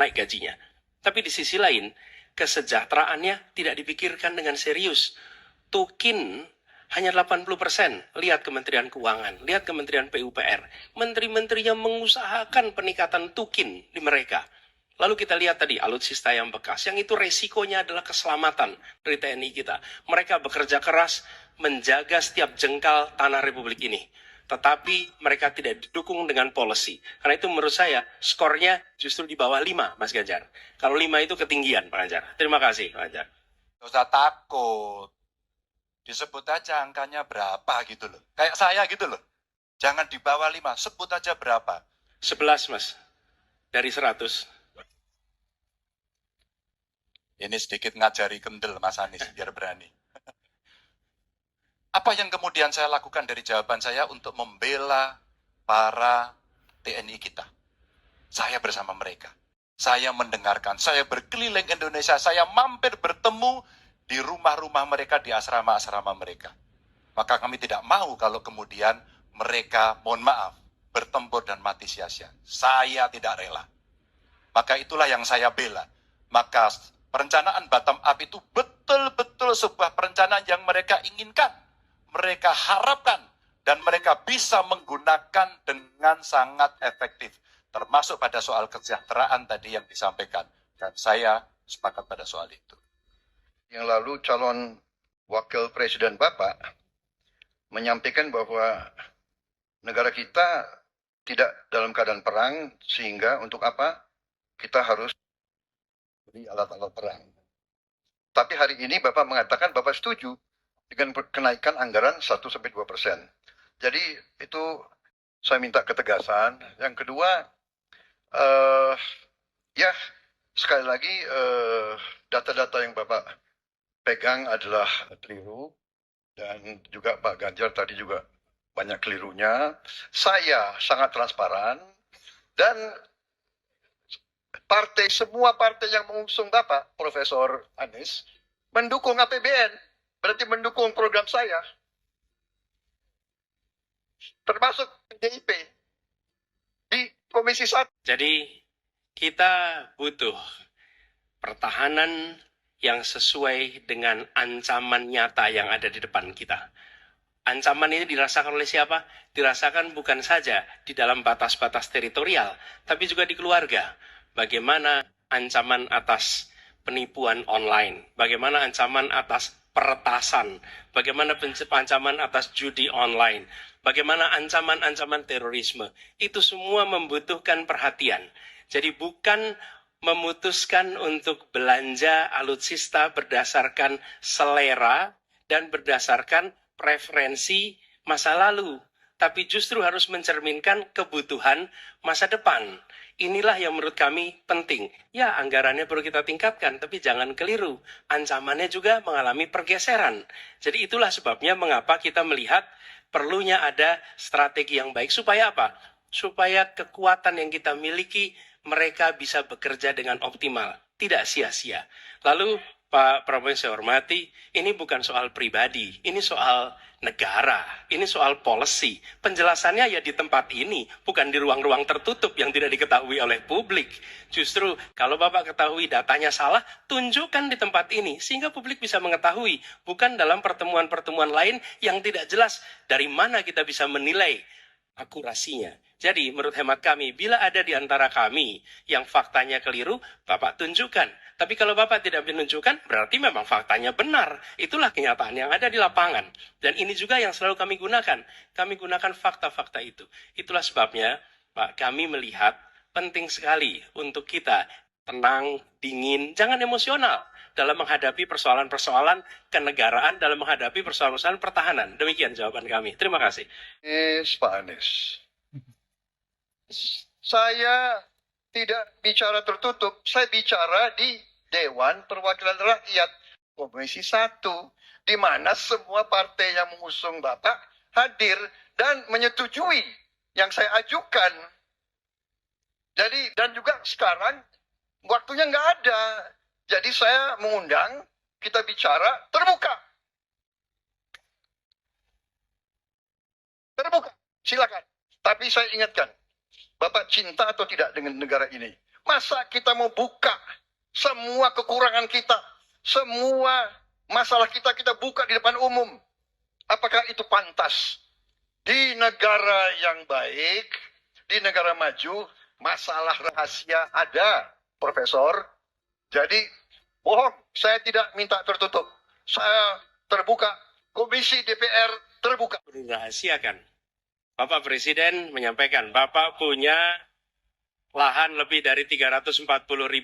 naik gajinya. Tapi di sisi lain, kesejahteraannya tidak dipikirkan dengan serius. Tukin hanya 80%. Lihat Kementerian Keuangan, lihat Kementerian PUPR. Menteri-menterinya mengusahakan peningkatan tukin di mereka. Lalu kita lihat tadi alutsista yang bekas, yang itu resikonya adalah keselamatan dari TNI kita. Mereka bekerja keras menjaga setiap jengkal tanah Republik ini. Tetapi mereka tidak didukung dengan policy. Karena itu menurut saya skornya justru di bawah 5, Mas Ganjar. Kalau 5 itu ketinggian, Pak Ganjar. Terima kasih, Pak Ganjar. Nggak usah takut. Disebut aja angkanya berapa gitu loh. Kayak saya gitu loh. Jangan di bawah 5, sebut aja berapa. 11, Mas. Dari 100. Ini sedikit ngajari kendel Mas Anies, biar berani. Apa yang kemudian saya lakukan dari jawaban saya untuk membela para TNI kita? Saya bersama mereka. Saya mendengarkan, saya berkeliling Indonesia, saya mampir bertemu di rumah-rumah mereka, di asrama-asrama mereka. Maka kami tidak mau kalau kemudian mereka, mohon maaf, bertempur dan mati sia-sia. Saya tidak rela. Maka itulah yang saya bela. Maka perencanaan bottom up itu betul-betul sebuah perencanaan yang mereka inginkan, mereka harapkan, dan mereka bisa menggunakan dengan sangat efektif. Termasuk pada soal kesejahteraan tadi yang disampaikan. Dan saya sepakat pada soal itu. Yang lalu calon wakil presiden Bapak menyampaikan bahwa negara kita tidak dalam keadaan perang, sehingga untuk apa kita harus beli alat-alat perang. Tapi hari ini Bapak mengatakan Bapak setuju dengan kenaikan anggaran 1-2%. Jadi itu saya minta ketegasan. Yang kedua, ya sekali lagi data-data yang Bapak pegang adalah keliru, dan juga Pak Ganjar tadi juga banyak kelirunya. Saya sangat transparan, dan semua partai yang mengusung Bapak, Profesor Anies, mendukung APBN, berarti mendukung program saya. Termasuk PDIP di Komisi 1. Jadi kita butuh pertahanan yang sesuai dengan ancaman nyata yang ada di depan kita. Ancaman ini dirasakan oleh siapa? Dirasakan bukan saja di dalam batas-batas teritorial, tapi juga di keluarga. Bagaimana ancaman atas penipuan online, bagaimana ancaman atas peretasan, bagaimana ancaman atas judi online, bagaimana ancaman-ancaman terorisme. Itu semua membutuhkan perhatian. Jadi bukan memutuskan untuk belanja alutsista berdasarkan selera dan berdasarkan preferensi masa lalu, tapi justru harus mencerminkan kebutuhan masa depan. Inilah yang menurut kami penting. Ya, anggarannya perlu kita tingkatkan, tapi jangan keliru. Ancamannya juga mengalami pergeseran. Jadi itulah sebabnya mengapa kita melihat perlunya ada strategi yang baik. Supaya apa? Supaya kekuatan yang kita miliki, mereka bisa bekerja dengan optimal. Tidak sia-sia. Lalu, Pak Prabowo yang saya hormati, ini bukan soal pribadi, ini soal negara, ini soal policy. Penjelasannya ya di tempat ini, bukan di ruang-ruang tertutup yang tidak diketahui oleh publik. Justru kalau Bapak ketahui datanya salah, tunjukkan di tempat ini, sehingga publik bisa mengetahui, bukan dalam pertemuan-pertemuan lain yang tidak jelas dari mana kita bisa menilai akurasinya. Jadi menurut hemat kami, bila ada di antara kami yang faktanya keliru, Bapak tunjukkan. Tapi kalau Bapak tidak menunjukkan, berarti memang faktanya benar. Itulah kenyataan yang ada di lapangan. Dan ini juga yang selalu kami gunakan. Kami gunakan fakta-fakta itu. Itulah sebabnya, Pak, kami melihat penting sekali untuk kita tenang, dingin, jangan emosional dalam menghadapi persoalan-persoalan kenegaraan, dalam menghadapi persoalan-persoalan pertahanan. Demikian jawaban kami. Terima kasih. Pak Anies, saya tidak bicara tertutup, saya bicara di Dewan Perwakilan Rakyat Komisi 1, di mana semua partai yang mengusung Bapak hadir dan menyetujui yang saya ajukan. Jadi, dan juga sekarang waktunya nggak ada. Jadi saya mengundang, kita bicara terbuka. Terbuka, silakan. Tapi saya ingatkan, Bapak cinta atau tidak dengan negara ini? Masa kita mau buka semua kekurangan kita, semua masalah kita buka di depan umum? Apakah itu pantas? Di negara yang baik, di negara maju, masalah rahasia ada, Profesor. Jadi, bohong, saya tidak minta tertutup. Saya terbuka, Komisi DPR terbuka. Dirahasiakan. Bapak Presiden menyampaikan, Bapak punya lahan lebih dari 340.000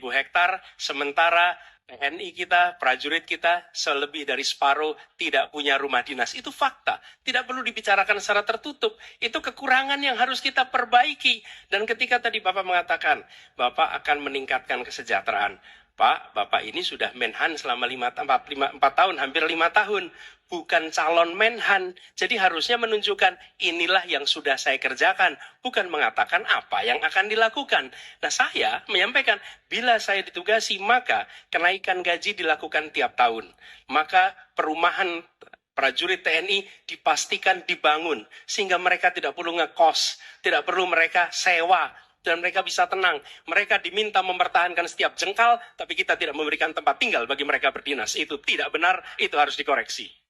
hektar, sementara TNI kita, prajurit kita, selebih dari separuh tidak punya rumah dinas. Itu fakta. Tidak perlu dibicarakan secara tertutup. Itu kekurangan yang harus kita perbaiki. Dan ketika tadi Bapak mengatakan, Bapak akan meningkatkan kesejahteraan. Pak, Bapak ini sudah Menhan selama 4 tahun, hampir 5 tahun. Bukan calon Menhan. Jadi harusnya menunjukkan inilah yang sudah saya kerjakan. Bukan mengatakan apa yang akan dilakukan. Nah, saya menyampaikan, bila saya ditugasi, maka kenaikan gaji dilakukan tiap tahun. Maka perumahan prajurit TNI dipastikan dibangun. Sehingga mereka tidak perlu ngekos. Tidak perlu mereka sewa. Dan mereka bisa tenang. Mereka diminta mempertahankan setiap jengkal, tapi kita tidak memberikan tempat tinggal bagi mereka berdinas. Itu tidak benar, itu harus dikoreksi.